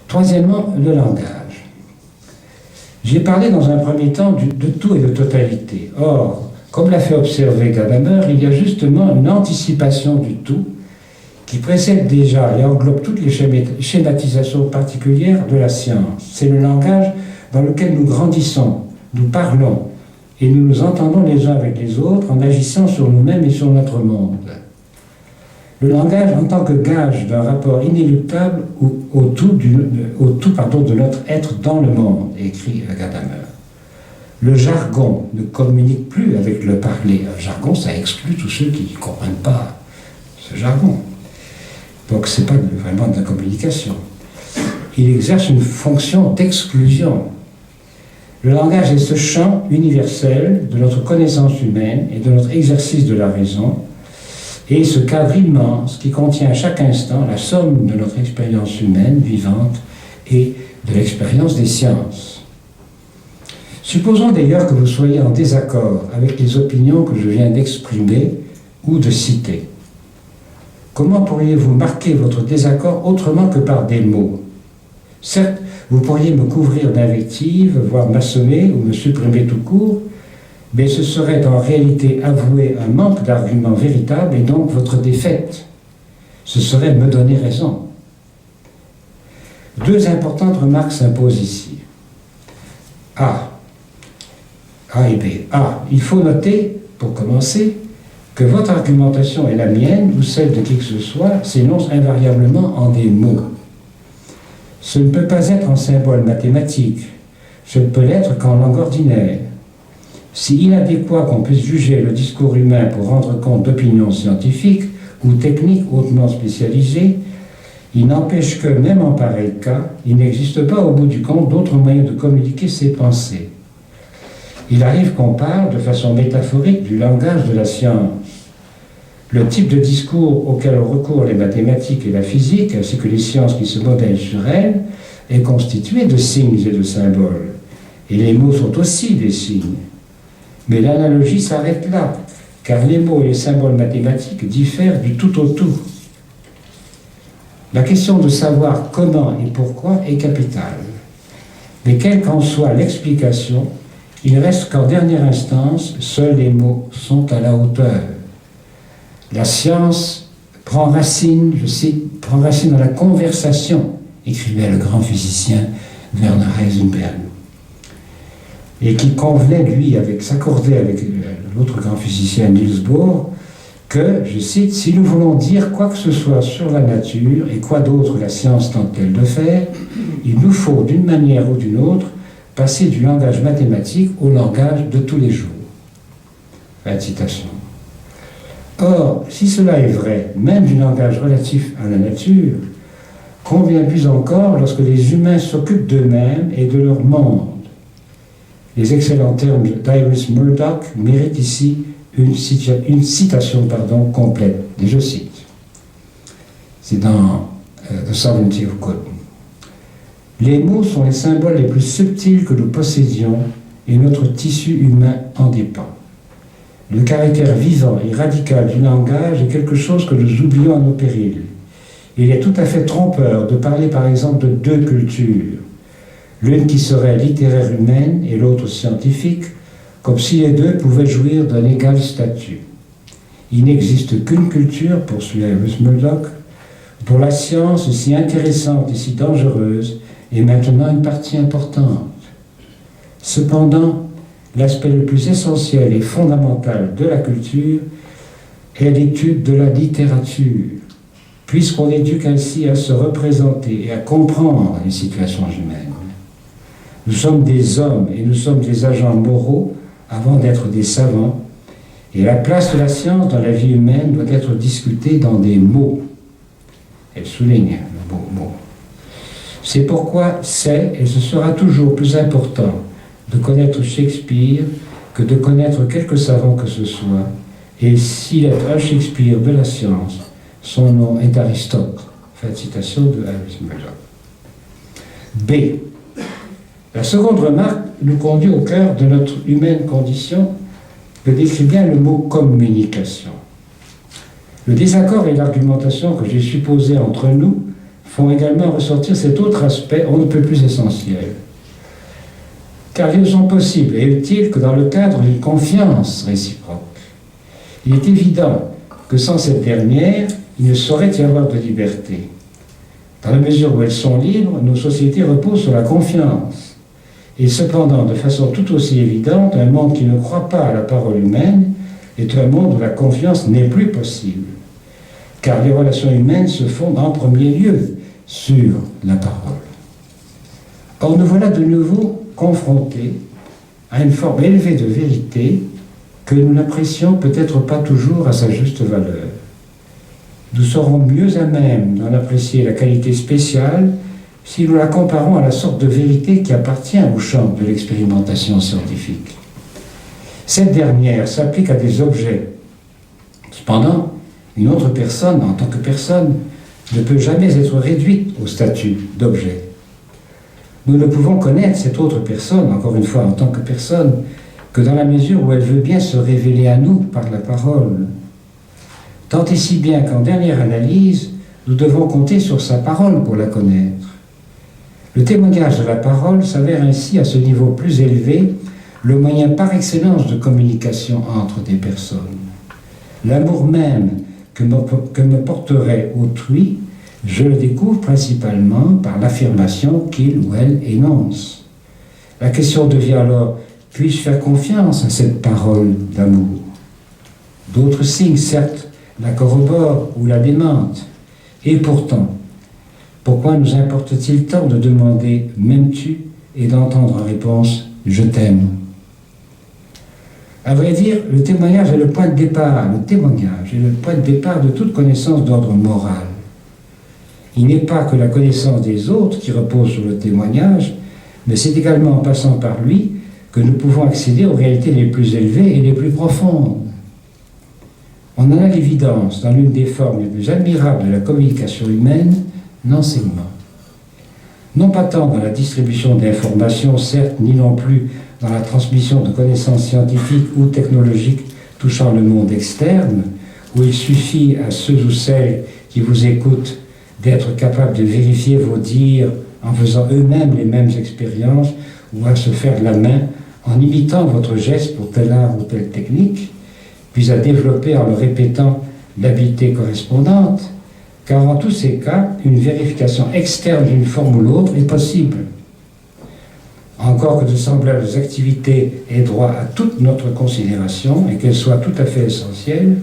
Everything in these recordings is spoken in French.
Troisièmement, le langage. J'ai parlé dans un premier temps de tout et de totalité. Or, comme l'a fait observer Gadamer, il y a justement une anticipation du tout qui précède déjà et englobe toutes les schématisations particulières de la science. C'est le langage dans lequel nous grandissons, nous parlons, et nous nous entendons les uns avec les autres en agissant sur nous-mêmes et sur notre monde. Le langage en tant que gage d'un rapport inéluctable au tout de notre être dans le monde, écrit Gadamer. Le jargon ne communique plus avec le parler. Un jargon, ça exclut tous ceux qui ne comprennent pas ce jargon. Donc ce n'est pas vraiment de la communication. Il exerce une fonction d'exclusion. Le langage est ce champ universel de notre connaissance humaine et de notre exercice de la raison, et ce cadre immense qui contient à chaque instant la somme de notre expérience humaine vivante et de l'expérience des sciences. Supposons d'ailleurs que vous soyez en désaccord avec les opinions que je viens d'exprimer ou de citer. Comment pourriez-vous marquer votre désaccord autrement que par des mots? Certes, vous pourriez me couvrir d'invectives, voire m'assommer ou me supprimer tout court, mais ce serait en réalité avouer un manque d'arguments véritables et donc votre défaite. Ce serait me donner raison. Deux importantes remarques s'imposent ici. A et B. A. Il faut noter, pour commencer, que votre argumentation et la mienne, ou celle de qui que ce soit, s'énonce invariablement en des mots. Ce ne peut pas être en symbole mathématique, ce ne peut l'être qu'en langue ordinaire. Si inadéquat qu'on puisse juger le discours humain pour rendre compte d'opinions scientifiques ou techniques hautement spécialisées, il n'empêche que, même en pareil cas, il n'existe pas au bout du compte d'autres moyens de communiquer ses pensées. Il arrive qu'on parle de façon métaphorique du langage de la science. Le type de discours auquel ont recours les mathématiques et la physique, ainsi que les sciences qui se modèlent sur elles, est constitué de signes et de symboles. Et les mots sont aussi des signes. Mais l'analogie s'arrête là, car les mots et les symboles mathématiques diffèrent du tout au tout. La question de savoir comment et pourquoi est capitale. Mais quelle qu'en soit l'explication, il reste qu'en dernière instance, seuls les mots sont à la hauteur. La science prend racine, je cite, prend racine dans la conversation, écrivait le grand physicien Werner Heisenberg, et qui convenait, lui, s'accordait avec l'autre grand physicien Niels Bohr, que, je cite, si nous voulons dire quoi que ce soit sur la nature et quoi d'autre la science tente-t-elle de faire, il nous faut, d'une manière ou d'une autre, passer du langage mathématique au langage de tous les jours. Fin de citation. Or, si cela est vrai, même du langage relatif à la nature, combien plus encore lorsque les humains s'occupent d'eux-mêmes et de leur monde. Les excellents termes d'Iris Murdoch méritent ici une citation complète. Et je cite. C'est dans The Sovereignty of Good. Les mots sont les symboles les plus subtils que nous possédions et notre tissu humain en dépend. Le caractère vivant et radical du langage est quelque chose que nous oublions à nos périls. Il est tout à fait trompeur de parler par exemple de deux cultures, l'une qui serait littéraire humaine et l'autre scientifique, comme si les deux pouvaient jouir d'un égal statut. Il n'existe qu'une culture, poursuit Iris Murdoch, pour la science si intéressante et si dangereuse, est maintenant une partie importante. Cependant, l'aspect le plus essentiel et fondamental de la culture est l'étude de la littérature, puisqu'on éduque ainsi à se représenter et à comprendre les situations humaines. Nous sommes des hommes et nous sommes des agents moraux avant d'être des savants, et la place de la science dans la vie humaine doit être discutée dans des mots. Elle souligne le mot. C'est pourquoi c'est et ce sera toujours plus important de connaître Shakespeare que de connaître quelque savant que ce soit, et s'il est un Shakespeare de la science, son nom est Aristote. Fin de citation de Iris Murdoch. B. La seconde remarque nous conduit au cœur de notre humaine condition que décrit bien le mot communication. Le désaccord et l'argumentation que j'ai supposé entre nous font également ressortir cet autre aspect on ne peut plus essentiel. Car ils ne sont possibles et utiles que dans le cadre d'une confiance réciproque. Il est évident que sans cette dernière, il ne saurait y avoir de liberté. Dans la mesure où elles sont libres, nos sociétés reposent sur la confiance. Et cependant, de façon tout aussi évidente, un monde qui ne croit pas à la parole humaine est un monde où la confiance n'est plus possible. Car les relations humaines se fondent en premier lieu sur la parole. Or, nous voilà de nouveau confrontés à une forme élevée de vérité que nous n'apprécions peut-être pas toujours à sa juste valeur. Nous serons mieux à même d'en apprécier la qualité spéciale si nous la comparons à la sorte de vérité qui appartient au champ de l'expérimentation scientifique. Cette dernière s'applique à des objets. Cependant, une autre personne, en tant que personne, ne peut jamais être réduite au statut d'objet. Nous ne pouvons connaître cette autre personne, encore une fois en tant que personne, que dans la mesure où elle veut bien se révéler à nous par la parole. Tant et si bien qu'en dernière analyse, nous devons compter sur sa parole pour la connaître. Le témoignage de la parole s'avère ainsi à ce niveau plus élevé le moyen par excellence de communication entre des personnes. L'amour même que me porterait autrui, je le découvre principalement par l'affirmation qu'il ou elle énonce. La question devient alors, puis-je faire confiance à cette parole d'amour? D'autres signes, certes, la corroborent ou la démentent. Et pourtant, pourquoi nous importe-t-il tant de demander « m'aimes-tu » et d'entendre en réponse « je t'aime ». À vrai dire, le témoignage est le point de départ. Le témoignage est le point de départ de toute connaissance d'ordre moral. Il n'est pas que la connaissance des autres qui repose sur le témoignage, mais c'est également en passant par lui que nous pouvons accéder aux réalités les plus élevées et les plus profondes. On en a l'évidence dans l'une des formes les plus admirables de la communication humaine, l'enseignement. Non pas tant dans la distribution d'informations, certes, ni non plus dans la transmission de connaissances scientifiques ou technologiques touchant le monde externe, où il suffit à ceux ou celles qui vous écoutent d'être capables de vérifier vos dires en faisant eux-mêmes les mêmes expériences ou à se faire la main en imitant votre geste pour tel art ou telle technique, puis à développer en le répétant l'habileté correspondante, car en tous ces cas, une vérification externe d'une forme ou l'autre est possible. Encore que de semblables activités aient droit à toute notre considération et qu'elles soient tout à fait essentielles,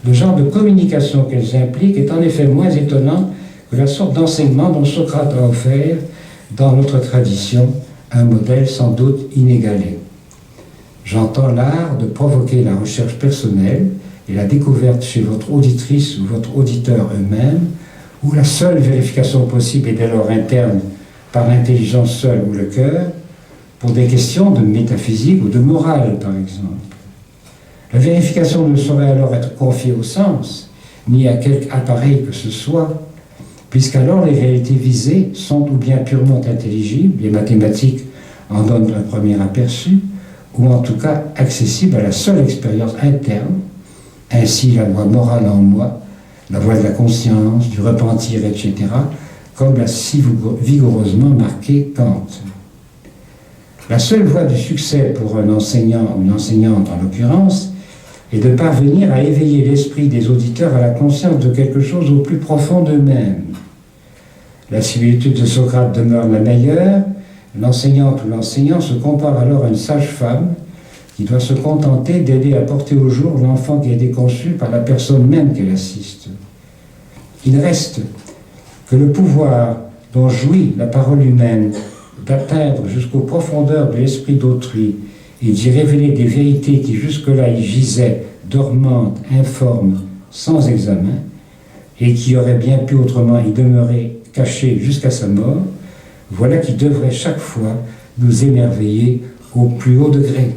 le genre de communication qu'elles impliquent est en effet moins étonnant que la sorte d'enseignement dont Socrate a offert dans notre tradition un modèle sans doute inégalé. J'entends l'art de provoquer la recherche personnelle et la découverte chez votre auditrice ou votre auditeur eux-mêmes, où la seule vérification possible est dès lors interne par l'intelligence seule ou le cœur, pour des questions de métaphysique ou de morale, par exemple. La vérification ne saurait alors être confiée au sens, ni à quelque appareil que ce soit, puisqu'alors les réalités visées sont ou bien purement intelligibles, les mathématiques en donnent un premier aperçu, ou en tout cas accessibles à la seule expérience interne, ainsi la loi morale en moi, la voie de la conscience, du repentir, etc., comme l'a si vigoureusement marqué Kant. La seule voie du succès pour un enseignant ou une enseignante en l'occurrence est de parvenir à éveiller l'esprit des auditeurs à la conscience de quelque chose au plus profond d'eux-mêmes. La similitude de Socrate demeure la meilleure. L'enseignante ou l'enseignant se compare alors à une sage-femme qui doit se contenter d'aider à porter au jour l'enfant qui a été conçu par la personne même qu'elle assiste. Il reste que le pouvoir dont jouit la parole humaine d'atteindre jusqu'aux profondeurs de l'esprit d'autrui et d'y révéler des vérités qui jusque-là y gisaient, dormantes, informes, sans examen, et qui auraient bien pu autrement y demeurer cachées jusqu'à sa mort, voilà qui devrait chaque fois nous émerveiller au plus haut degré.